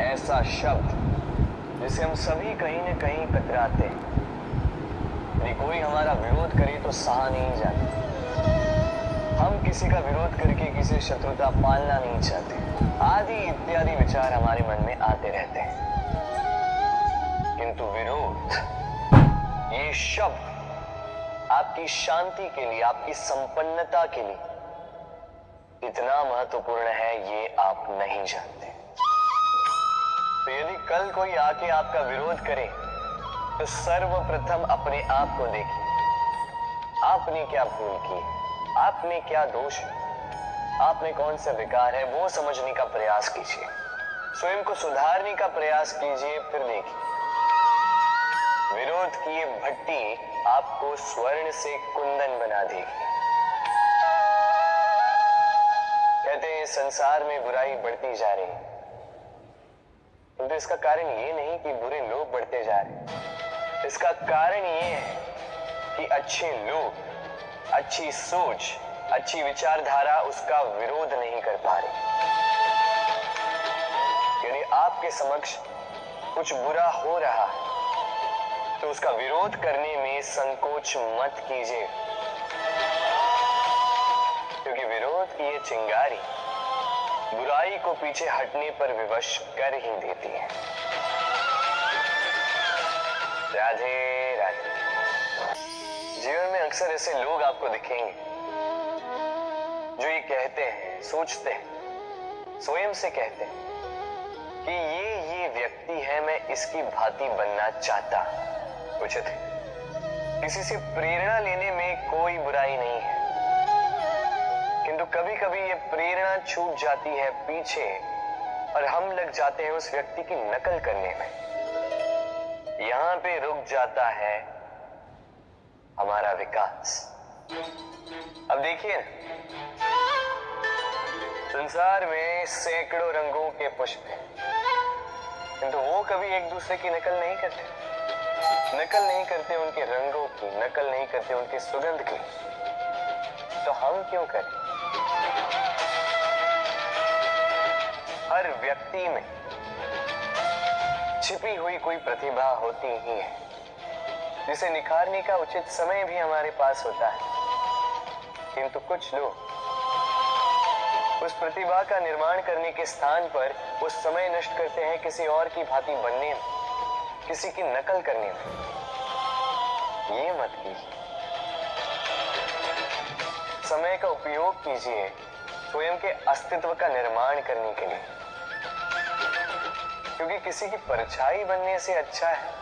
ऐसा शब्द जिसे हम सभी कहीं न कहीं कतराते हैं। यदि कोई हमारा विरोध करे तो सहा नहीं जाता। हम किसी का विरोध करके किसी शत्रुता पालना नहीं चाहते। आदि इत्यादि विचार हमारे मन में आते रहते हैं। किंतु विरोध, ये शब्द आपकी शांति के लिए, आपकी संपन्नता के लिए इतना महत्वपूर्ण है, ये आप नहीं जानते। तो यदि कल कोई आके आपका विरोध करे तो सर्वप्रथम अपने आप को देखिए। आपने क्या भूल की, आपने क्या दोष, आपने कौन सा विकार है, वो समझने का प्रयास कीजिए। स्वयं को सुधारने का प्रयास कीजिए। फिर देखिए, विरोध की ये भट्टी आपको स्वर्ण से कुंदन बना देगी। कहते हैं संसार में बुराई बढ़ती जा रही है, किंतु इसका कारण ये नहीं कि बुरे लोग बढ़ते जा रहे हैं। इसका कारण ये है कि अच्छे लोग, अच्छी सोच, अच्छी विचारधारा उसका विरोध नहीं कर पा रही। यदि आपके समक्ष कुछ बुरा हो रहा है तो उसका विरोध करने में संकोच मत कीजिए, क्योंकि विरोध की ये चिंगारी बुराई को पीछे हटने पर विवश कर ही देती है। राधे राधे। जीवन में अक्सर ऐसे लोग आपको दिखेंगे जो ये कहते हैं, सोचते हैं, स्वयं से कहते हैं कि ये व्यक्ति है, मैं इसकी भांति बनना चाहता। उचित है, किसी से प्रेरणा लेने में कोई बुराई नहीं है, किंतु कभी कभी ये प्रेरणा छूट जाती है पीछे और हम लग जाते हैं उस व्यक्ति की नकल करने में। यहां पे रुक जाता है हमारा विकास। अब देखिए, संसार में सैकड़ों रंगों के पुष्प हैं, किंतु वो कभी एक दूसरे की नकल नहीं करते। नकल नहीं करते उनके रंगों की, नकल नहीं करते उनकी सुगंध की। तो हम क्यों करें? हर व्यक्ति में छिपी हुई कोई प्रतिभा होती ही है, जिसे निखारने का उचित समय भी हमारे पास होता है। किंतु कुछ लोग उस प्रतिभा का निर्माण करने के स्थान पर वो समय नष्ट करते हैं किसी और की भांति बनने में, किसी की नकल करने में। ये मत कीजिए। समय का उपयोग कीजिए स्वयं के अस्तित्व का निर्माण करने के लिए, क्योंकि किसी की परछाई बनने से अच्छा है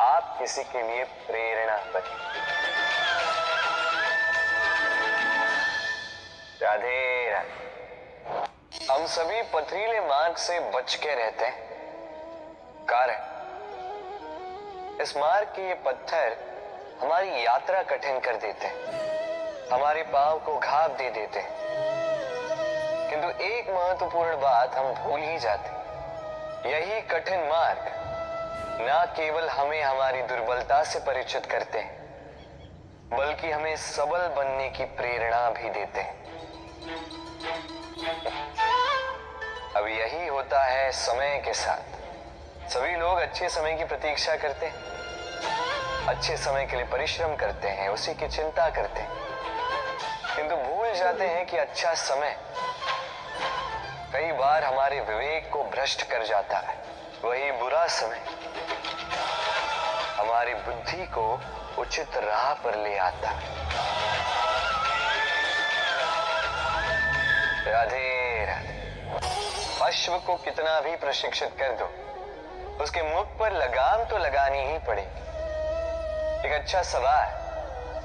आप किसी के लिए प्रेरणा बने। राधे राधे। हम सभी पथरीले मार्ग से बच के रहते हैं, कारण इस मार्ग के ये पत्थर हमारी यात्रा कठिन कर देते हैं, हमारे पांव को घाव दे देते हैं। किंतु एक महत्वपूर्ण बात हम भूल ही जाते हैं, यही कठिन मार्ग न केवल हमें हमारी दुर्बलता से परिचित करते हैं, बल्कि हमें सबल बनने की प्रेरणा भी देते हैं। अब यही होता है समय के साथ। सभी लोग अच्छे समय की प्रतीक्षा करते हैं, अच्छे समय के लिए परिश्रम करते हैं, उसी की चिंता करते हैं, किंतु भूल जाते हैं कि अच्छा समय कई बार हमारे विवेक को भ्रष्ट कर जाता है। वही बुरा समय हमारी बुद्धि को उचित राह पर ले आता है। राधे राधे। अश्व को कितना भी प्रशिक्षित कर दो, उसके मुख पर लगाम तो लगानी ही पड़ेगी। एक अच्छा सवार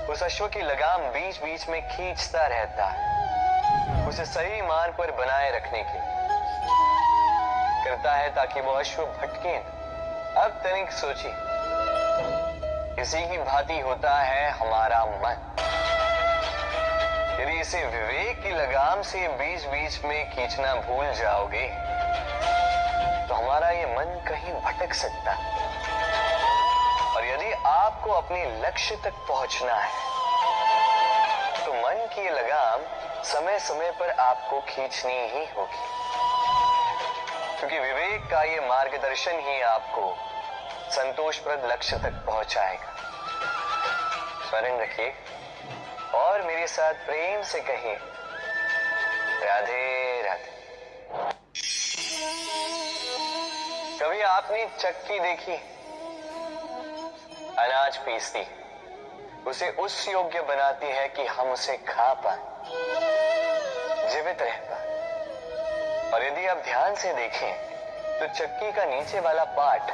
उस अश्व की लगाम बीच बीच में खींचता रहता है, उसे सही मार्ग पर बनाए रखने के करता है, ताकि वो अश्व भटके न। अब तनिक सोचिए, इसी की भांति होता है हमारा मन। यदि इसे विवेक की लगाम से बीच बीच में खींचना भूल जाओगे तो हमारा ये मन कहीं भटक सकता है। और यदि आपको अपने लक्ष्य तक पहुंचना है तो मन की ये लगाम समय समय पर आपको खींचनी ही होगी। क्योंकि विवेक का ये मार्गदर्शन ही आपको संतोषप्रद लक्ष्य तक पहुंचाएगा। स्मरण रखिए और मेरे साथ प्रेम से कहिए, राधे राधे। कभी आपने चक्की देखी? अनाज पीसती, उसे उस योग्य बनाती है कि हम उसे खा पाए, जीवित रह पाए। और यदि आप ध्यान से देखें तो चक्की का नीचे वाला पार्ट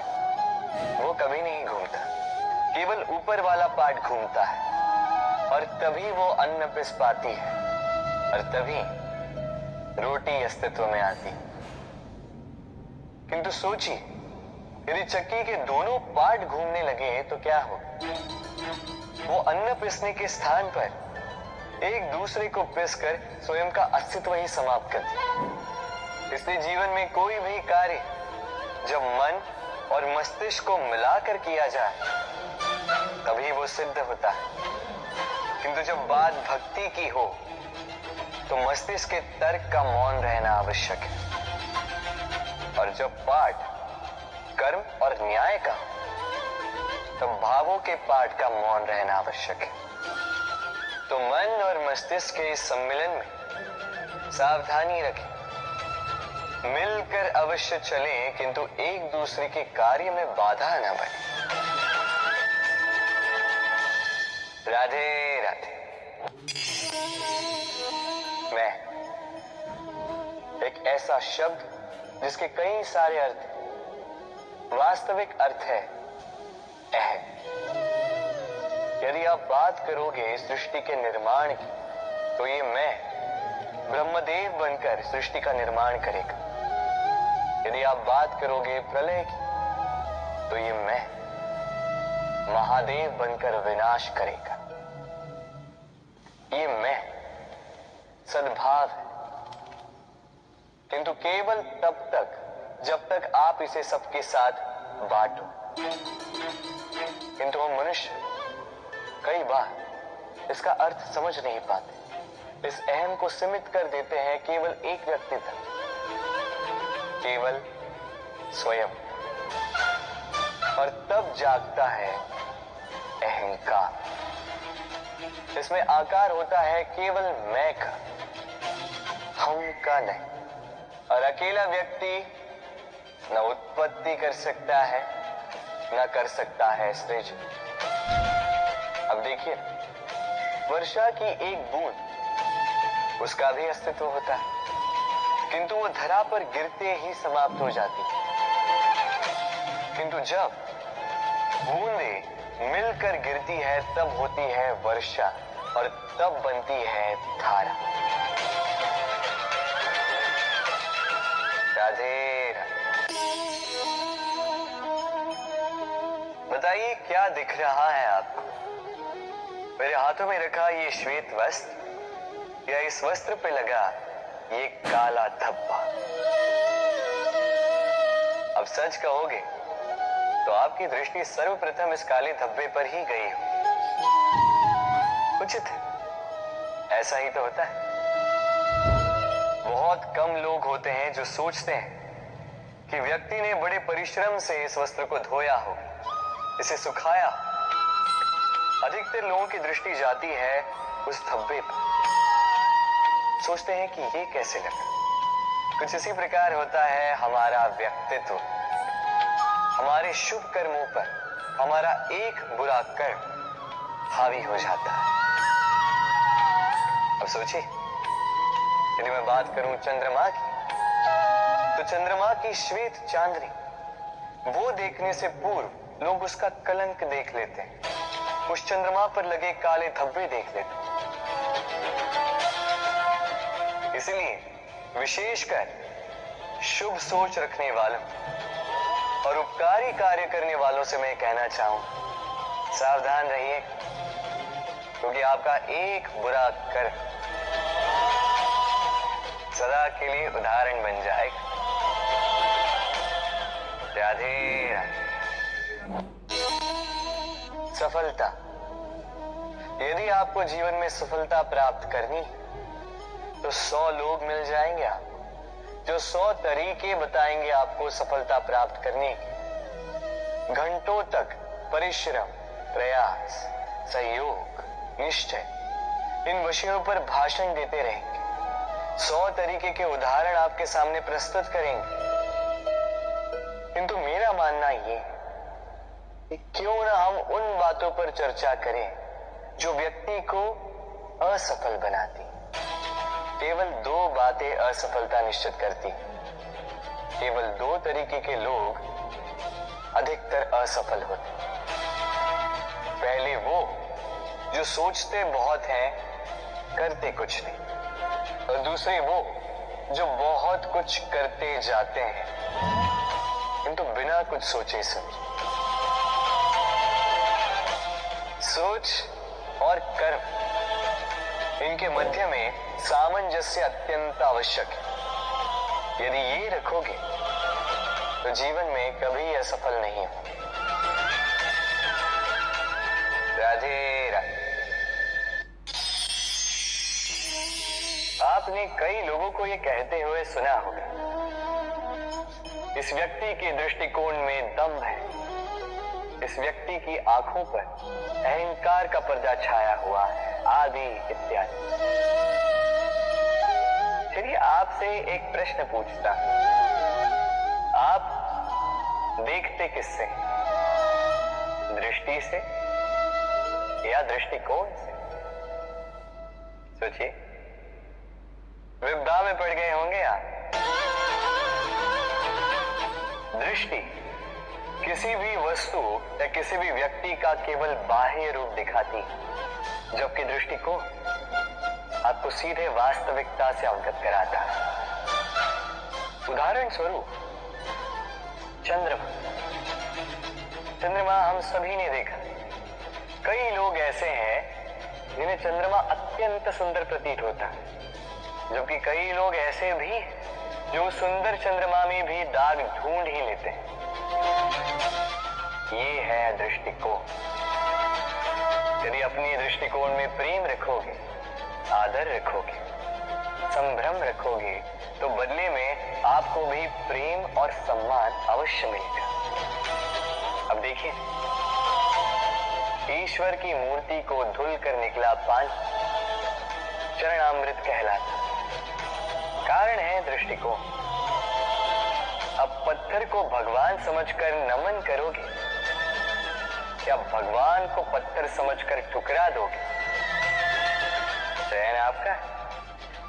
वो कभी नहीं घूमता, केवल ऊपर वाला पार्ट घूमता है और तभी वो अन्न पिस पाती है और तभी रोटी अस्तित्व में आती। किंतु सोचिए, यदि चक्की के दोनों पार्ट घूमने लगे तो क्या हो? वो अन्न पिसने के स्थान पर एक दूसरे को पिसकर स्वयं का अस्तित्व ही समाप्त करते। इसलिए जीवन में कोई भी कार्य जब मन और मस्तिष्क को मिलाकर किया जाए तभी वो सिद्ध होता है। किंतु जब बात भक्ति की हो तो मस्तिष्क के तर्क का मौन रहना आवश्यक है, और जब पाठ कर्म और न्याय का तब भावों के पाठ का मौन रहना आवश्यक है। तो मन और मस्तिष्क के इस सम्मिलन में सावधानी रखें, मिलकर अवश्य चलें, किंतु एक दूसरे के कार्य में बाधा न बने। राधे राधे। मैं एक ऐसा शब्द जिसके कई सारे अर्थ हैं। वास्तविक अर्थ है अहम। यदि आप बात करोगे सृष्टि के निर्माण की तो ये मैं ब्रह्मदेव बनकर सृष्टि का निर्माण करेगा। यदि आप बात करोगे प्रलय की तो ये मैं महादेव बनकर विनाश करेगा। ये मैं सद्भाव है, किंतु केवल तब तक जब तक आप इसे सबके साथ बांटो। किंतु हम मनुष्य कई बार इसका अर्थ समझ नहीं पाते। इस अहम को सीमित कर देते हैं केवल एक व्यक्ति तक, केवल स्वयं, और तब जागता है अहंकार। इसमें आकार होता है केवल मैं का, हम का नहीं। और अकेला व्यक्ति न उत्पत्ति कर सकता है न कर सकता है सृजन। अब देखिए, वर्षा की एक बूंद, उसका भी अस्तित्व होता है, किंतु वो धरा पर गिरते ही समाप्त हो जाती है। किंतु जब बूंदें मिलकर गिरती है तब होती है वर्षा, और तब बनती है धारा। राधे राधे। बताइए क्या दिख रहा है आपको? मेरे हाथों में रखा ये श्वेत वस्त्र या इस वस्त्र पे लगा ये काला धब्बा? अब सच कहोगे तो आपकी दृष्टि सर्वप्रथम इस काले धब्बे पर ही गई हो। उचित है, ऐसा ही तो होता है। बहुत कम लोग होते हैं जो सोचते हैं कि व्यक्ति ने बड़े परिश्रम से इस वस्त्र को धोया हो, इसे सुखाया। अधिकतर लोगों की दृष्टि जाती है उस धब्बे पर, सोचते हैं कि ये कैसे लगा। कुछ इसी प्रकार होता है हमारा व्यक्तित्व। हमारे शुभ कर्मों पर हमारा एक बुरा कर्म हावी हो जाता है। अब सोचिए, यदि मैं बात करूं चंद्रमा की, तो चंद्रमा की श्वेत चांदनी, वो देखने से पूर्व लोग उसका कलंक देख लेते हैं, उस चंद्रमा पर लगे काले धब्बे देख लेते हैं। इसलिए विशेषकर शुभ सोच रखने वालों और उपकारी कार्य करने वालों से मैं कहना चाहूं, सावधान रहिए, क्योंकि आपका एक बुरा कर्म सदा के लिए उदाहरण बन जाएगा। राधे राधे। सफलता। यदि आपको जीवन में सफलता प्राप्त करनी तो 100 लोग मिल जाएंगे आपको, जो 100 तरीके बताएंगे आपको सफलता प्राप्त करने के। घंटों तक परिश्रम, प्रयास, सहयोग, निश्चय इन विषयों पर भाषण देते रहेंगे। 100 तरीके के उदाहरण आपके सामने प्रस्तुत करेंगे। किंतु मेरा मानना ये है कि क्यों ना हम उन बातों पर चर्चा करें जो व्यक्ति को असफल बनाती। केवल 2 बातें असफलता निश्चित करती। केवल 2 तरीके के लोग अधिकतर असफल होते। पहले वो जो सोचते बहुत हैं, करते कुछ नहीं, और दूसरे वो जो बहुत कुछ करते जाते हैं किंतु बिना कुछ सोचे समझे। सोच और कर्म, इनके मध्य में सामंजस्य अत्यंत आवश्यक है। यदि ये रखोगे तो जीवन में कभी असफल नहीं हो। राधे राधे। आपने कई लोगों को ये कहते हुए सुना होगा, इस व्यक्ति के दृष्टिकोण में दम्भ है, इस व्यक्ति की आंखों पर अहंकार का पर्दा छाया हुआ है, आदि इत्यादि। चलिए आपसे एक प्रश्न पूछता हूं, आप देखते किससे? दृष्टि से या दृष्टिकोण से? सोचिए, विपदा में पड़ गए होंगे आप। दृष्टि किसी भी वस्तु या किसी भी व्यक्ति का केवल बाह्य रूप दिखाती, जबकि दृष्टिकोण आपको सीधे वास्तविकता से अवगत कराता है। उदाहरण स्वरूप चंद्रमा। चंद्रमा हम सभी ने देखा। कई लोग ऐसे हैं जिन्हें चंद्रमा अत्यंत सुंदर प्रतीत होता है, जबकि कई लोग ऐसे भी जो सुंदर चंद्रमा में भी दाग ढूंढ ही लेते हैं। ये है दृष्टिकोण। यदि अपने दृष्टिकोण में प्रेम रखोगे, आदर रखोगे, संभ्रम रखोगे, तो बदले में आपको भी प्रेम और सम्मान अवश्य मिलेगा। अब देखिए, ईश्वर की मूर्ति को धुल कर निकला पानी चरणामृत कहलाता। कारण है दृष्टिकोण। अब पत्थर को भगवान समझकर नमन करोगे या भगवान को पत्थर समझकर ठुकरा दोगे? चयन आपका है,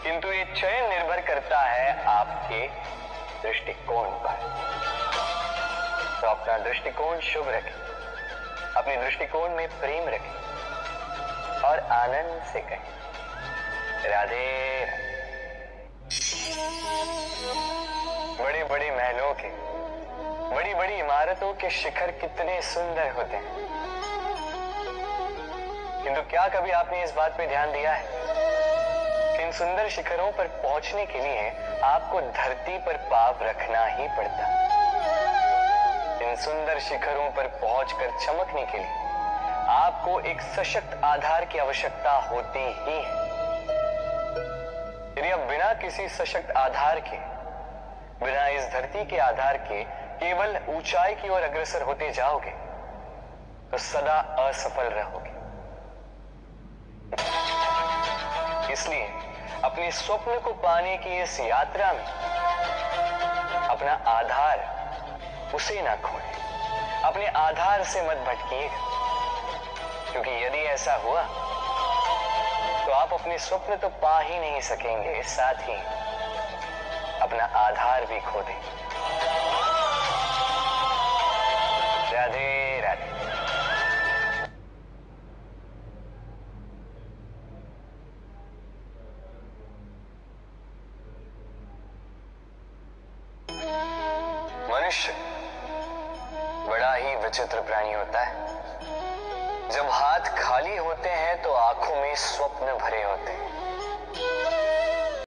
किंतु ये चयन निर्भर करता है आपके दृष्टिकोण पर। तो अपना दृष्टिकोण शुभ रखें, अपने दृष्टिकोण में प्रेम रखें और आनंद से कहें राधे राधे। बड़े बड़े महलों के, बड़ी बड़ी इमारतों के शिखर कितने सुंदर होते हैं, किंतु क्या कभी आपने इस बात पे ध्यान दिया है कि इन सुंदर शिखरों पर पहुंचने के लिए आपको धरती पर पाँव रखना ही पड़ता। इन सुंदर शिखरों पर पहुंचकर चमकने के लिए आपको एक सशक्त आधार की आवश्यकता होती ही है। यदि आप बिना किसी सशक्त आधार के, बिना इस धरती के आधार के केवल ऊंचाई की ओर अग्रसर होते जाओगे तो सदा असफल रहोगे। इसलिए अपने स्वप्न को पाने की इस यात्रा में अपना आधार उसे ना खोएं, अपने आधार से मत भटकिएगा, क्योंकि यदि ऐसा हुआ तो आप अपने स्वप्न तो पा ही नहीं सकेंगे, साथ ही अपना आधार भी खो देंगे। राधे राधे। मनुष्य बड़ा ही विचित्र प्राणी होता है। जब हाथ खाली होते हैं तो आंखों में स्वप्न भरे होते हैं,